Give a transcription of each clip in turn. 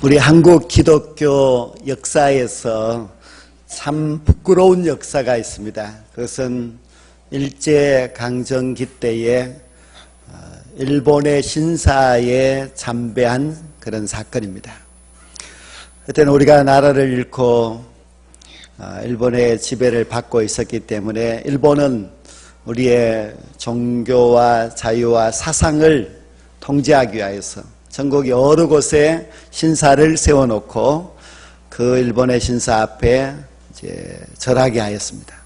우리 한국 기독교 역사에서 참 부끄러운 역사가 있습니다. 그것은 일제강점기 때에 일본의 신사에 참배한 그런 사건입니다. 그때는 우리가 나라를 잃고 일본의 지배를 받고 있었기 때문에 일본은 우리의 종교와 자유와 사상을 통제하기 위해서 전국 여러 곳에 신사를 세워놓고 그 일본의 신사 앞에 이제 절하게 하였습니다.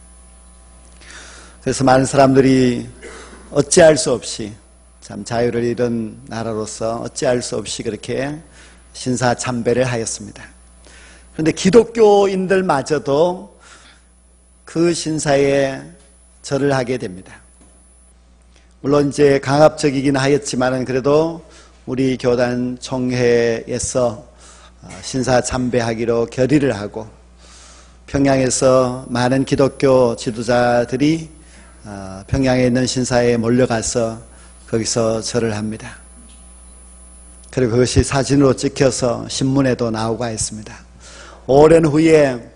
그래서 많은 사람들이 어찌할 수 없이 참 자유를 잃은 나라로서 어찌할 수 없이 그렇게 신사 참배를 하였습니다. 그런데 기독교인들마저도 그 신사에 절을 하게 됩니다. 물론 이제 강압적이긴 하였지만은 그래도 우리 교단 총회에서 신사 참배하기로 결의를 하고 평양에서 많은 기독교 지도자들이 평양에 있는 신사에 몰려가서 거기서 절을 합니다. 그리고 그것이 사진으로 찍혀서 신문에도 나오고 했습니다. 오랜 후에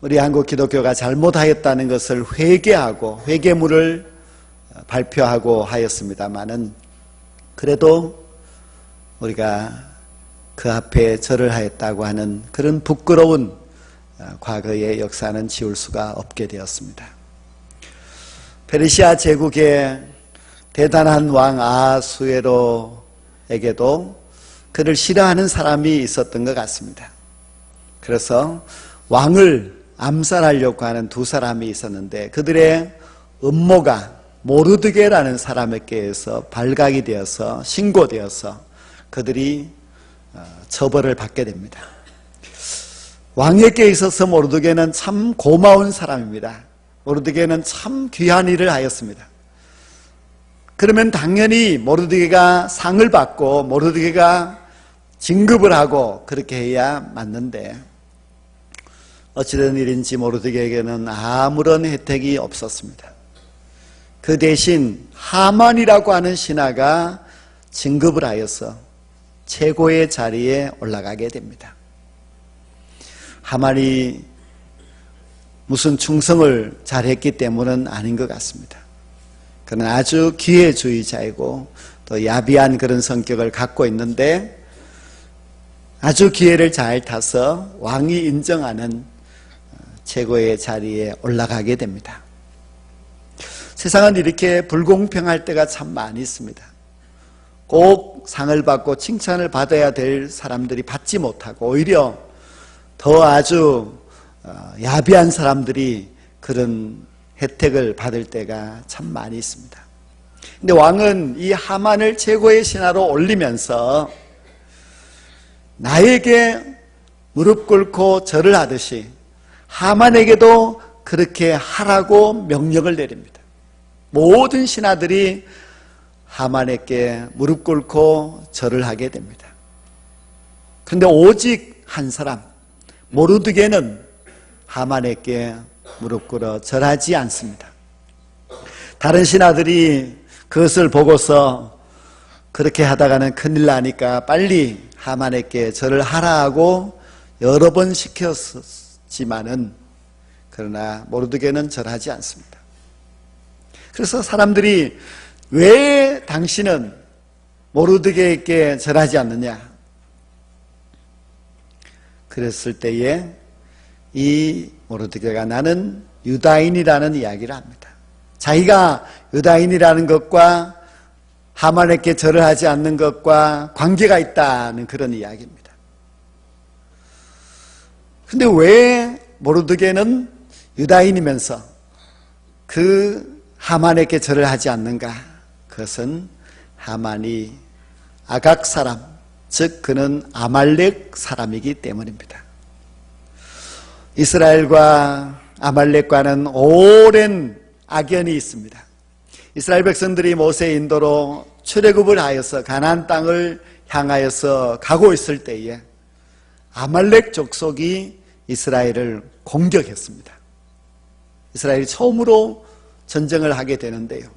우리 한국 기독교가 잘못하였다는 것을 회개하고 회개문을 발표하고 하였습니다마는 그래도 우리가 그 앞에 절을 하였다고 하는 그런 부끄러운 과거의 역사는 지울 수가 없게 되었습니다. 페르시아 제국의 대단한 왕 아하수에로에게도 그를 싫어하는 사람이 있었던 것 같습니다. 그래서 왕을 암살하려고 하는 두 사람이 있었는데 그들의 음모가 모르드게라는 사람에게서 발각이 되어서 신고되어서 그들이 처벌을 받게 됩니다. 왕에게 있어서 모르드게는 참 고마운 사람입니다. 모르드게는 참 귀한 일을 하였습니다. 그러면 당연히 모르드게가 상을 받고 모르드게가 진급을 하고 그렇게 해야 맞는데 어찌된 일인지 모르드게에게는 아무런 혜택이 없었습니다. 그 대신 하만이라고 하는 신하가 진급을 하여서 최고의 자리에 올라가게 됩니다. 하만이 무슨 충성을 잘했기 때문은 아닌 것 같습니다. 그는 아주 기회주의자이고 또 야비한 그런 성격을 갖고 있는데 아주 기회를 잘 타서 왕이 인정하는 최고의 자리에 올라가게 됩니다. 세상은 이렇게 불공평할 때가 참 많이 있습니다. 꼭 상을 받고 칭찬을 받아야 될 사람들이 받지 못하고 오히려 더 아주 야비한 사람들이 그런 혜택을 받을 때가 참 많이 있습니다. 근데 왕은 이 하만을 최고의 신하로 올리면서 나에게 무릎 꿇고 절을 하듯이 하만에게도 그렇게 하라고 명령을 내립니다. 모든 신하들이 하만에게 무릎 꿇고 절을 하게 됩니다. 그런데 오직 한 사람 모르드게는 하만에게 무릎 꿇어 절하지 않습니다. 다른 신하들이 그것을 보고서 그렇게 하다가는 큰일 나니까 빨리 하만에게 절을 하라 하고 여러 번 시켰지만은 그러나 모르드게는 절하지 않습니다. 그래서 사람들이 왜 당신은 모르드게에게 절하지 않느냐? 그랬을 때에 이 모르드게가 나는 유다인이라는 이야기를 합니다. 자기가 유다인이라는 것과 하만에게 절을 하지 않는 것과 관계가 있다는 그런 이야기입니다. 근데 왜 모르드게는 유다인이면서 그 하만에게 절을 하지 않는가? 그것은 하만이 아각 사람, 즉 그는 아말렉 사람이기 때문입니다. 이스라엘과 아말렉과는 오랜 악연이 있습니다. 이스라엘 백성들이 모세의 인도로 출애굽을 하여서 가나안 땅을 향하여서 가고 있을 때에 아말렉 족속이 이스라엘을 공격했습니다. 이스라엘이 처음으로 전쟁을 하게 되는데요.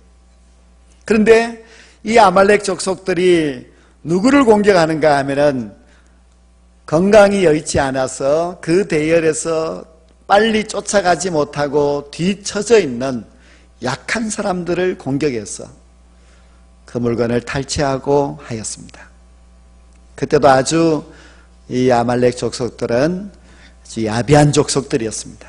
그런데 이 아말렉 족속들이 누구를 공격하는가 하면은 건강이 여의치 않아서 그 대열에서 빨리 쫓아가지 못하고 뒤처져 있는 약한 사람들을 공격해서 그 물건을 탈취하고 하였습니다. 그때도 아주 이 아말렉 족속들은 아주 야비한 족속들이었습니다.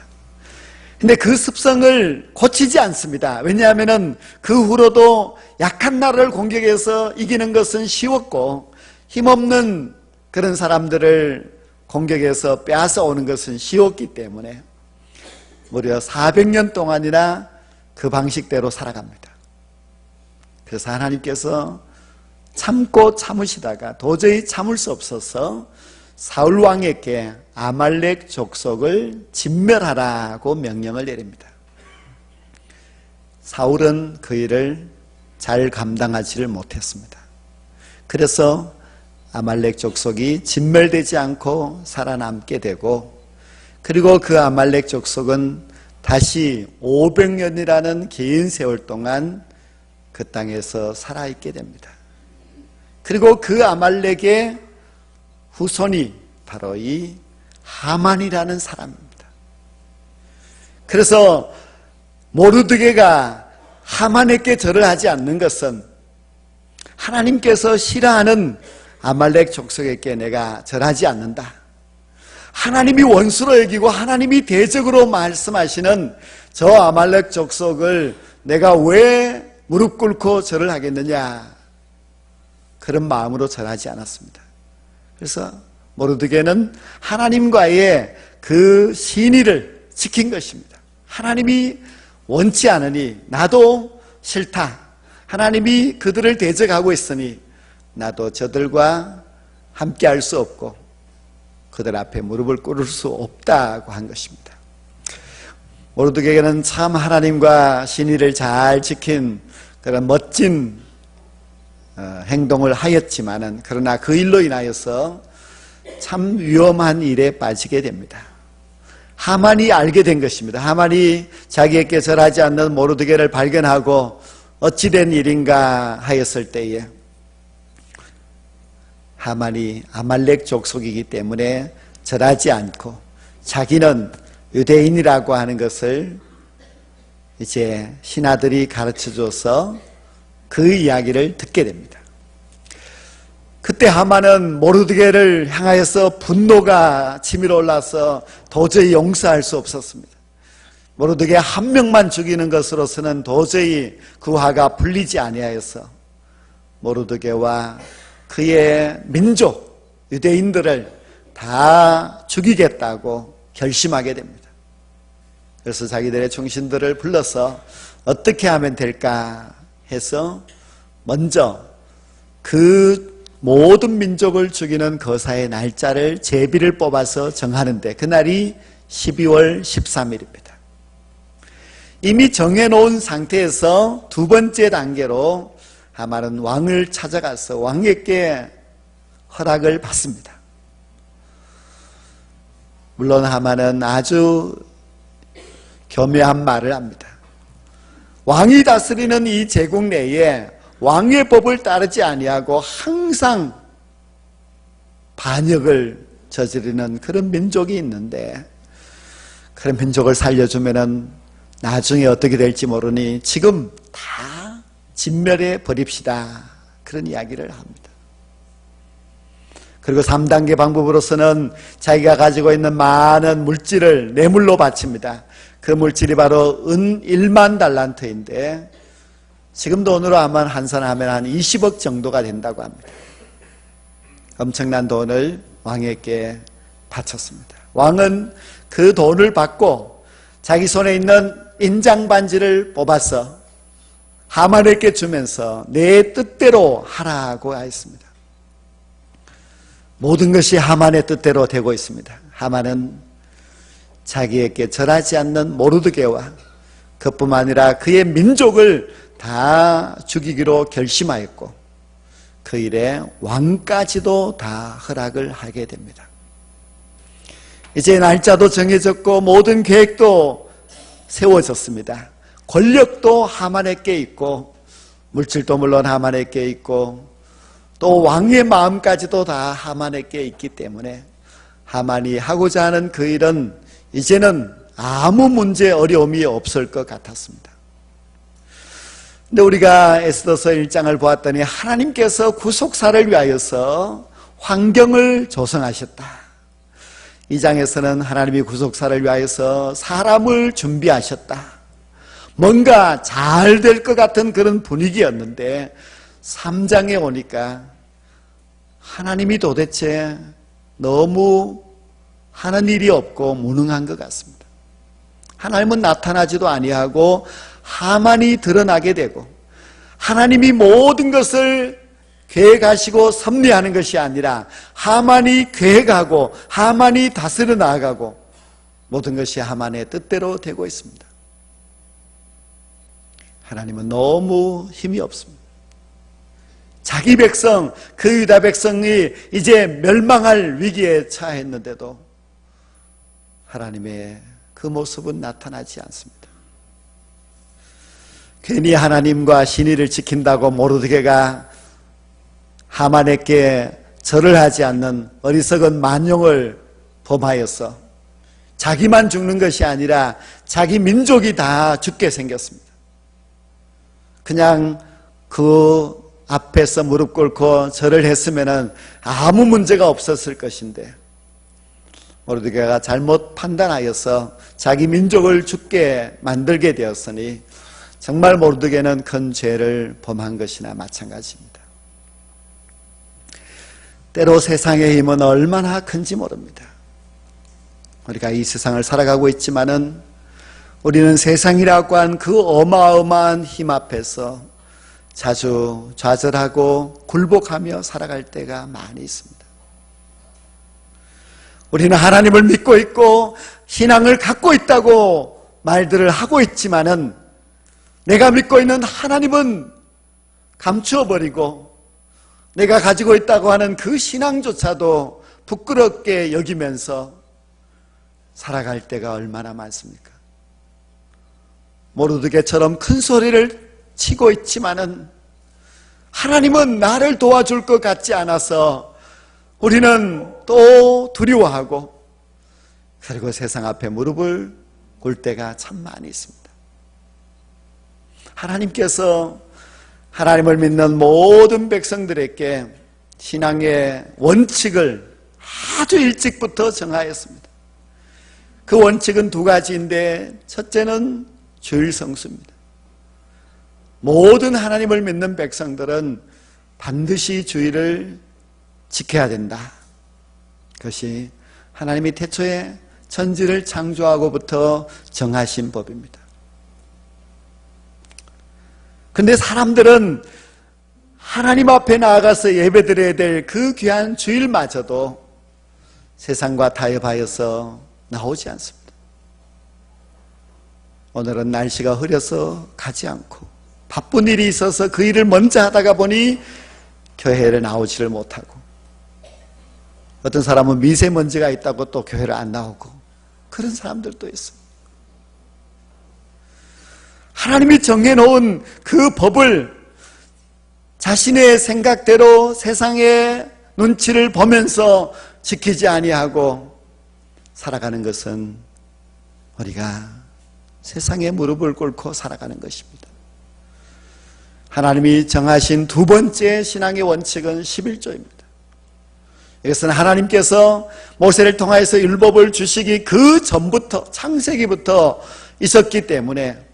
근데 그 습성을 고치지 않습니다. 왜냐하면 그 후로도 약한 나라를 공격해서 이기는 것은 쉬웠고 힘없는 그런 사람들을 공격해서 빼앗아 오는 것은 쉬웠기 때문에 무려 400년 동안이나 그 방식대로 살아갑니다. 그래서 하나님께서 참고 참으시다가 도저히 참을 수 없어서 사울 왕에게 아말렉 족속을 진멸하라고 명령을 내립니다. 사울은 그 일을 잘 감당하지를 못했습니다. 그래서 아말렉 족속이 진멸되지 않고 살아남게 되고, 그리고 그 아말렉 족속은 다시 500년이라는 긴 세월 동안 그 땅에서 살아있게 됩니다. 그리고 그 아말렉의 후손이 바로 이 하만이라는 사람입니다. 그래서 모르드게가 하만에게 절을 하지 않는 것은 하나님께서 싫어하는 아말렉 족속에게 내가 절하지 않는다, 하나님이 원수로 여기고 하나님이 대적으로 말씀하시는 저 아말렉 족속을 내가 왜 무릎 꿇고 절을 하겠느냐, 그런 마음으로 절하지 않았습니다. 그래서 모르드게는 하나님과의 그 신의를 지킨 것입니다. 하나님이 원치 않으니 나도 싫다, 하나님이 그들을 대적하고 있으니 나도 저들과 함께 할 수 없고 그들 앞에 무릎을 꿇을 수 없다고 한 것입니다. 모르드게는 참 하나님과 신의를 잘 지킨 그런 멋진 행동을 하였지만은, 그러나 그 일로 인하여서 참 위험한 일에 빠지게 됩니다. 하만이 알게 된 것입니다. 하만이 자기에게 절하지 않는 모르드게를 발견하고 어찌된 일인가 하였을 때에 하만이 아말렉 족속이기 때문에 절하지 않고 자기는 유대인이라고 하는 것을 이제 신하들이 가르쳐줘서 그 이야기를 듣게 됩니다. 그때 하만은 모르드게를 향하여서 분노가 치밀어 올라서 도저히 용서할 수 없었습니다. 모르드게 한 명만 죽이는 것으로서는 도저히 그 화가 풀리지 아니하여서 모르드게와 그의 민족 유대인들을 다 죽이겠다고 결심하게 됩니다. 그래서 자기들의 충신들을 불러서 어떻게 하면 될까 해서 먼저 그 모든 민족을 죽이는 거사의 날짜를 제비를 뽑아서 정하는데 그날이 12월 13일입니다. 이미 정해놓은 상태에서 두 번째 단계로 하만은 왕을 찾아가서 왕에게 허락을 받습니다. 물론 하만은 아주 교묘한 말을 합니다. 왕이 다스리는 이 제국 내에 왕의 법을 따르지 아니하고 항상 반역을 저지르는 그런 민족이 있는데, 그런 민족을 살려주면은 나중에 어떻게 될지 모르니 지금 다 진멸해 버립시다, 그런 이야기를 합니다. 그리고 3단계 방법으로서는 자기가 가지고 있는 많은 물질을 뇌물로 바칩니다. 그 물질이 바로 은 1만 달란트인데 지금 돈으로 아마 환산하면 한 20억 정도가 된다고 합니다. 엄청난 돈을 왕에게 바쳤습니다. 왕은 그 돈을 받고 자기 손에 있는 인장 반지를 뽑아서 하만에게 주면서 내 뜻대로 하라고 하였습니다. 모든 것이 하만의 뜻대로 되고 있습니다. 하만은 자기에게 절하지 않는 모르드게와 그뿐만 아니라 그의 민족을 다 죽이기로 결심하였고 그 일에 왕까지도 다 허락을 하게 됩니다. 이제 날짜도 정해졌고 모든 계획도 세워졌습니다. 권력도 하만에게 있고 물질도 물론 하만에게 있고 또 왕의 마음까지도 다 하만에게 있기 때문에 하만이 하고자 하는 그 일은 이제는 아무 문제 어려움이 없을 것 같았습니다. 근데 우리가 에스더서 1장을 보았더니 하나님께서 구속사를 위하여서 환경을 조성하셨다. 2장에서는 하나님이 구속사를 위하여서 사람을 준비하셨다. 뭔가 잘 될 것 같은 그런 분위기였는데 3장에 오니까 하나님이 도대체 너무 하는 일이 없고 무능한 것 같습니다. 하나님은 나타나지도 아니하고 하만이 드러나게 되고, 하나님이 모든 것을 계획하시고 섭리하는 것이 아니라 하만이 계획하고 하만이 다스려 나아가고 모든 것이 하만의 뜻대로 되고 있습니다. 하나님은 너무 힘이 없습니다. 자기 백성, 그 유다 백성이 이제 멸망할 위기에 처했는데도 하나님의 그 모습은 나타나지 않습니다. 괜히 하나님과 신의를 지킨다고 모르드게가 하만에게 절을 하지 않는 어리석은 만용을 범하여서 자기만 죽는 것이 아니라 자기 민족이 다 죽게 생겼습니다. 그냥 그 앞에서 무릎 꿇고 절을 했으면 아무 문제가 없었을 것인데 모르드게가 잘못 판단하여서 자기 민족을 죽게 만들게 되었으니 정말 모르드게는 큰 죄를 범한 것이나 마찬가지입니다. 때로 세상의 힘은 얼마나 큰지 모릅니다. 우리가 이 세상을 살아가고 있지만은 우리는 세상이라고 한 그 어마어마한 힘 앞에서 자주 좌절하고 굴복하며 살아갈 때가 많이 있습니다. 우리는 하나님을 믿고 있고 신앙을 갖고 있다고 말들을 하고 있지만은 내가 믿고 있는 하나님은 감추어버리고 내가 가지고 있다고 하는 그 신앙조차도 부끄럽게 여기면서 살아갈 때가 얼마나 많습니까? 모르드게처럼 큰 소리를 치고 있지만은 하나님은 나를 도와줄 것 같지 않아서 우리는 또 두려워하고 그리고 세상 앞에 무릎을 꿇을 때가 참 많이 있습니다. 하나님께서 하나님을 믿는 모든 백성들에게 신앙의 원칙을 아주 일찍부터 정하였습니다. 그 원칙은 두 가지인데 첫째는 주일 성수입니다. 모든 하나님을 믿는 백성들은 반드시 주일을 지켜야 된다. 그것이 하나님이 태초에 천지를 창조하고부터 정하신 법입니다. 근데 사람들은 하나님 앞에 나아가서 예배드려야 될 그 귀한 주일마저도 세상과 타협하여서 나오지 않습니다. 오늘은 날씨가 흐려서 가지 않고 바쁜 일이 있어서 그 일을 먼저 하다가 보니 교회를 나오지를 못하고, 어떤 사람은 미세먼지가 있다고 또 교회를 안 나오고, 그런 사람들도 있습니다. 하나님이 정해놓은 그 법을 자신의 생각대로 세상의 눈치를 보면서 지키지 아니하고 살아가는 것은 우리가 세상에 무릎을 꿇고 살아가는 것입니다. 하나님이 정하신 두 번째 신앙의 원칙은 11조입니다. 이것은 하나님께서 모세를 통하여서 율법을 주시기 그 전부터, 창세기부터 있었기 때문에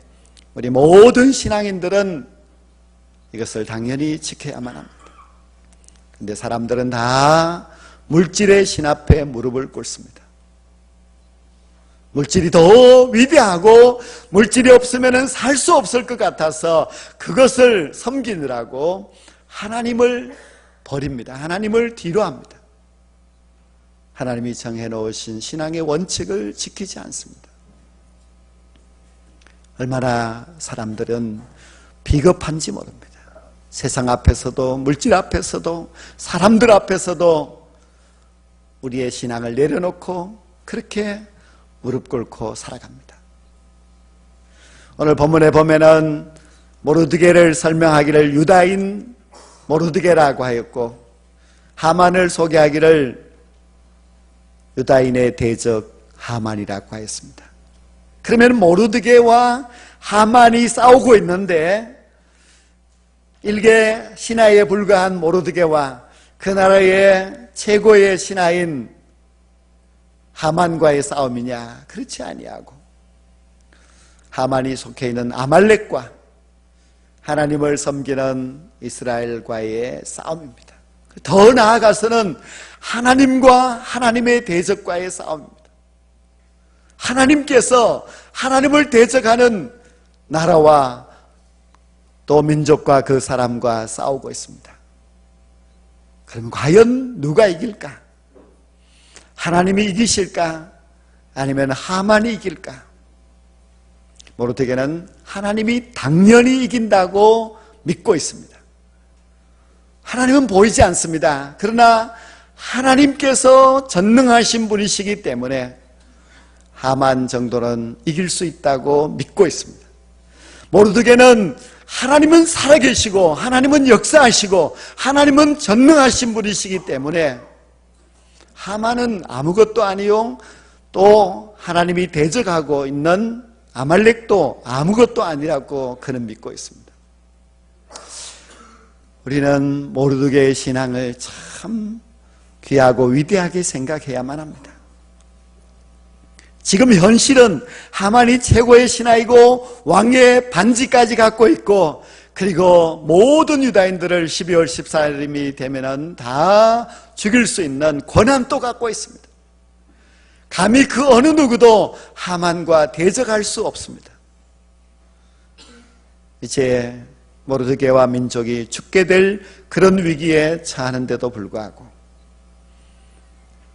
우리 모든 신앙인들은 이것을 당연히 지켜야만 합니다. 그런데 사람들은 다 물질의 신 앞에 무릎을 꿇습니다. 물질이 더 위대하고 물질이 없으면 살 수 없을 것 같아서 그것을 섬기느라고 하나님을 버립니다. 하나님을 뒤로합니다. 하나님이 정해놓으신 신앙의 원칙을 지키지 않습니다. 얼마나 사람들은 비겁한지 모릅니다. 세상 앞에서도 물질 앞에서도 사람들 앞에서도 우리의 신앙을 내려놓고 그렇게 무릎 꿇고 살아갑니다. 오늘 본문에 보면은 모르드게를 설명하기를 유다인 모르드게라고 하였고, 하만을 소개하기를 유다인의 대적 하만이라고 하였습니다. 그러면 모르드게와 하만이 싸우고 있는데 일개 신하에 불과한 모르드게와 그 나라의 최고의 신하인 하만과의 싸움이냐? 그렇지 아니하고 하만이 속해 있는 아말렉과 하나님을 섬기는 이스라엘과의 싸움입니다. 더 나아가서는 하나님과 하나님의 대적과의 싸움입니다. 하나님께서 하나님을 대적하는 나라와 또 민족과 그 사람과 싸우고 있습니다. 그럼 과연 누가 이길까? 하나님이 이기실까? 아니면 하만이 이길까? 모르드게는 하나님이 당연히 이긴다고 믿고 있습니다. 하나님은 보이지 않습니다. 그러나 하나님께서 전능하신 분이시기 때문에 하만 정도는 이길 수 있다고 믿고 있습니다. 모르드게는 하나님은 살아계시고 하나님은 역사하시고 하나님은 전능하신 분이시기 때문에 하만은 아무것도 아니요, 또 하나님이 대적하고 있는 아말렉도 아무것도 아니라고 그는 믿고 있습니다. 우리는 모르드게의 신앙을 참 귀하고 위대하게 생각해야만 합니다. 지금 현실은 하만이 최고의 신하이고 왕의 반지까지 갖고 있고, 그리고 모든 유다인들을 12월 14일이 되면은 다 죽일 수 있는 권한도 갖고 있습니다. 감히 그 어느 누구도 하만과 대적할 수 없습니다. 이제 모르드게와 민족이 죽게 될 그런 위기에 처하는데도 불구하고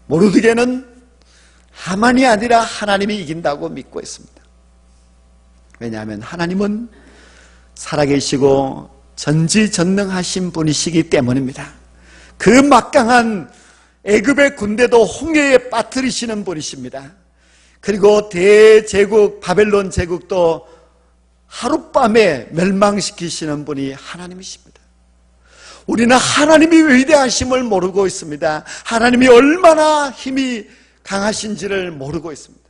모르드게는 하만이 아니라 하나님이 이긴다고 믿고 있습니다. 왜냐하면 하나님은 살아계시고 전지전능하신 분이시기 때문입니다. 그 막강한 애굽의 군대도 홍해에 빠뜨리시는 분이십니다. 그리고 대제국 바벨론 제국도 하룻밤에 멸망시키시는 분이 하나님이십니다. 우리는 하나님이 위대하심을 모르고 있습니다. 하나님이 얼마나 힘이 강하신지를 모르고 있습니다.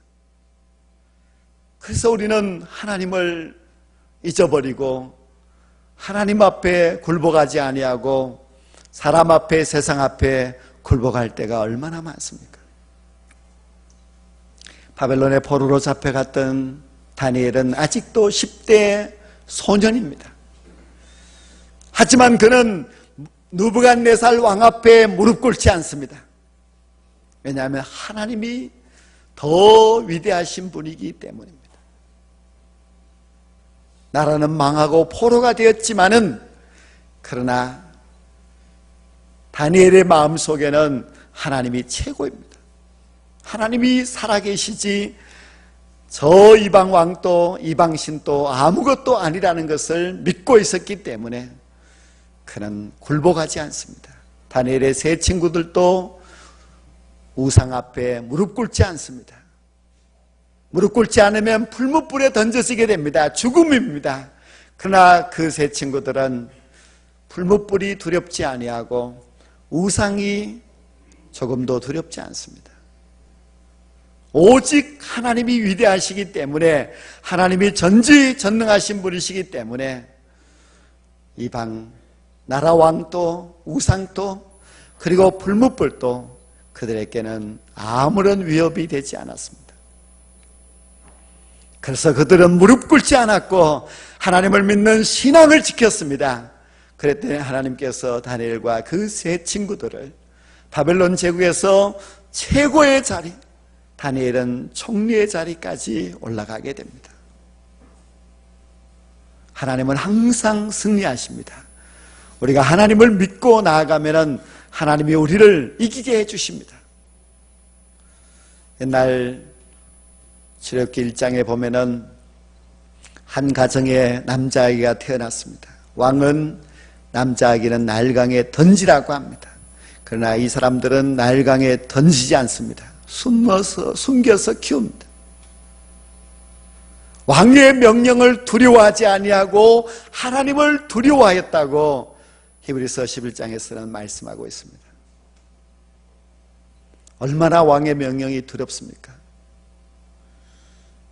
그래서 우리는 하나님을 잊어버리고 하나님 앞에 굴복하지 아니하고 사람 앞에, 세상 앞에 굴복할 때가 얼마나 많습니까? 바벨론의 포로로 잡혀갔던 다니엘은 아직도 10대 소년입니다. 하지만 그는 느부갓네살 왕 앞에 무릎 꿇지 않습니다. 왜냐하면 하나님이 더 위대하신 분이기 때문입니다. 나라는 망하고 포로가 되었지만은, 그러나 다니엘의 마음속에는 하나님이 최고입니다. 하나님이 살아계시지 저 이방 왕도 이방 신도 아무것도 아니라는 것을 믿고 있었기 때문에 그는 굴복하지 않습니다. 다니엘의 세 친구들도 우상 앞에 무릎 꿇지 않습니다. 무릎 꿇지 않으면 풀무불에 던져지게 됩니다. 죽음입니다. 그러나 그 세 친구들은 풀무불이 두렵지 아니하고 우상이 조금도 두렵지 않습니다. 오직 하나님이 위대하시기 때문에, 하나님이 전지전능하신 분이시기 때문에 이방 나라 왕도 우상도 그리고 풀무불도 그들에게는 아무런 위협이 되지 않았습니다. 그래서 그들은 무릎 꿇지 않았고 하나님을 믿는 신앙을 지켰습니다. 그랬더니 하나님께서 다니엘과 그 세 친구들을 바벨론 제국에서 최고의 자리, 다니엘은 총리의 자리까지 올라가게 됩니다. 하나님은 항상 승리하십니다. 우리가 하나님을 믿고 나아가면 하나님이 우리를 이기게 해주십니다. 옛날 출애굽기 1장에 보면은 한 가정에 남자아기가 태어났습니다. 왕은 남자아기는 나일강에 던지라고 합니다. 그러나 이 사람들은 나일강에 던지지 않습니다. 숨겨서 키웁니다. 왕의 명령을 두려워하지 아니하고 하나님을 두려워하였다고 히브리서 11장에서는 말씀하고 있습니다. 얼마나 왕의 명령이 두렵습니까?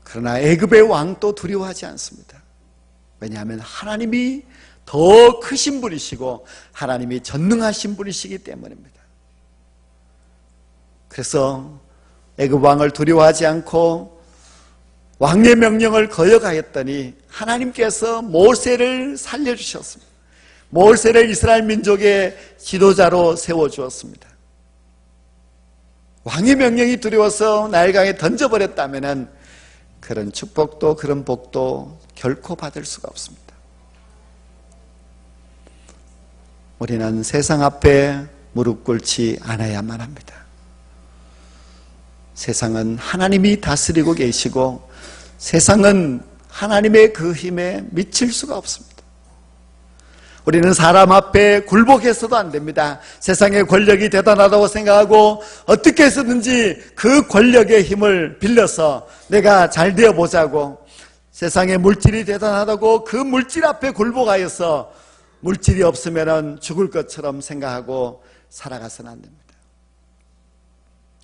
그러나 애굽의 왕도 두려워하지 않습니다. 왜냐하면 하나님이 더 크신 분이시고 하나님이 전능하신 분이시기 때문입니다. 그래서 애굽 왕을 두려워하지 않고 왕의 명령을 거역하였더니 하나님께서 모세를 살려주셨습니다. 모세를 이스라엘 민족의 지도자로 세워주었습니다. 왕의 명령이 두려워서 나일강에 던져버렸다면 그런 축복도 그런 복도 결코 받을 수가 없습니다. 우리는 세상 앞에 무릎 꿇지 않아야만 합니다. 세상은 하나님이 다스리고 계시고 세상은 하나님의 그 힘에 미칠 수가 없습니다. 우리는 사람 앞에 굴복해서도 안 됩니다. 세상의 권력이 대단하다고 생각하고 어떻게 해서든지 그 권력의 힘을 빌려서 내가 잘 되어보자고, 세상의 물질이 대단하다고 그 물질 앞에 굴복하여서 물질이 없으면 죽을 것처럼 생각하고 살아가서는 안 됩니다.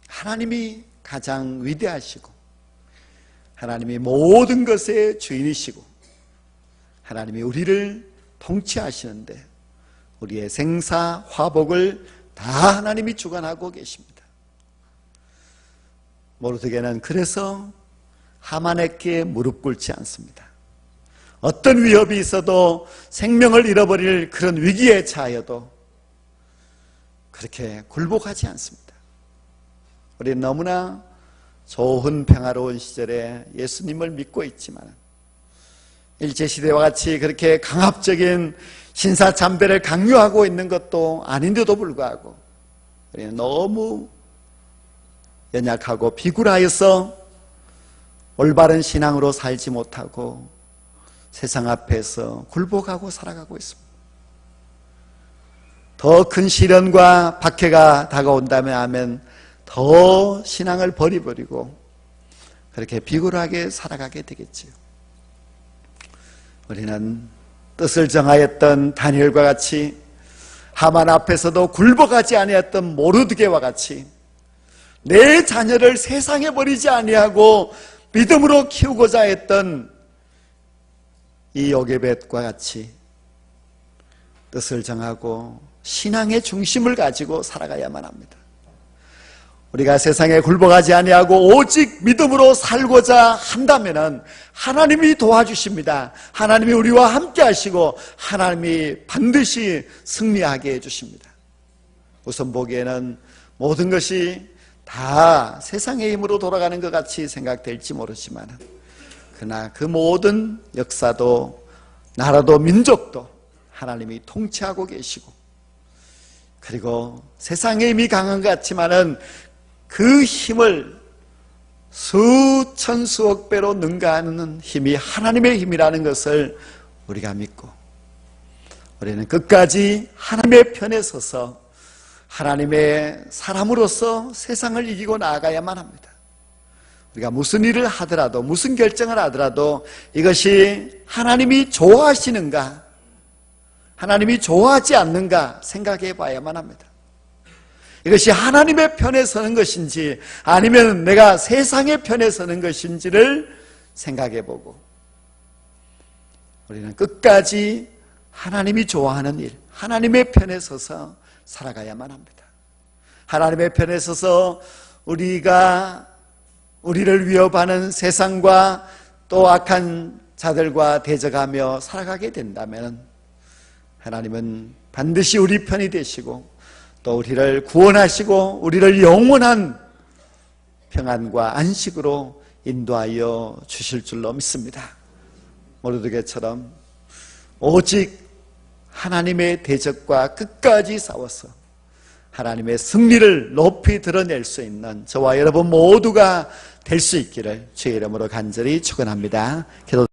하나님이 가장 위대하시고 하나님이 모든 것의 주인이시고 하나님이 우리를 통치하시는데 우리의 생사 화복을 다 하나님이 주관하고 계십니다. 모르드게는 그래서 하만에게 무릎 꿇지 않습니다. 어떤 위협이 있어도 생명을 잃어버릴 그런 위기에 처하여도 그렇게 굴복하지 않습니다. 우리는 너무나 좋은 평화로운 시절에 예수님을 믿고 있지만 일제시대와 같이 그렇게 강압적인 신사참배를 강요하고 있는 것도 아닌데도 불구하고 우리는 너무 연약하고 비굴하여서 올바른 신앙으로 살지 못하고 세상 앞에서 굴복하고 살아가고 있습니다. 더 큰 시련과 박해가 다가온다면 더 신앙을 버리고 그렇게 비굴하게 살아가게 되겠지요. 우리는 뜻을 정하였던 다니엘과 같이 하만 앞에서도 굴복하지 아니했던 모르드게와 같이 내 자녀를 세상에 버리지 아니하고 믿음으로 키우고자 했던 이 요게벳과 같이 뜻을 정하고 신앙의 중심을 가지고 살아가야만 합니다. 우리가 세상에 굴복하지 아니하고 오직 믿음으로 살고자 한다면 하나님이 도와주십니다. 하나님이 우리와 함께 하시고 하나님이 반드시 승리하게 해주십니다. 우선 보기에는 모든 것이 다 세상의 힘으로 돌아가는 것 같이 생각될지 모르지만 그러나 그 모든 역사도 나라도 민족도 하나님이 통치하고 계시고 그리고 세상의 힘이 강한 것 같지만은 그 힘을 수천 수억 배로 능가하는 힘이 하나님의 힘이라는 것을 우리가 믿고 우리는 끝까지 하나님의 편에 서서 하나님의 사람으로서 세상을 이기고 나아가야만 합니다. 우리가 무슨 일을 하더라도 무슨 결정을 하더라도 이것이 하나님이 좋아하시는가 하나님이 좋아하지 않는가 생각해 봐야만 합니다. 이것이 하나님의 편에 서는 것인지 아니면 내가 세상의 편에 서는 것인지를 생각해 보고 우리는 끝까지 하나님이 좋아하는 일, 하나님의 편에 서서 살아가야만 합니다. 하나님의 편에 서서 우리가 우리를 위협하는 세상과 또 악한 자들과 대적하며 살아가게 된다면 하나님은 반드시 우리 편이 되시고 또 우리를 구원하시고 우리를 영원한 평안과 안식으로 인도하여 주실 줄로 믿습니다. 모르드게처럼 오직 하나님의 대적과 끝까지 싸워서 하나님의 승리를 높이 드러낼 수 있는 저와 여러분 모두가 될 수 있기를 주의 이름으로 간절히 축원합니다. 기도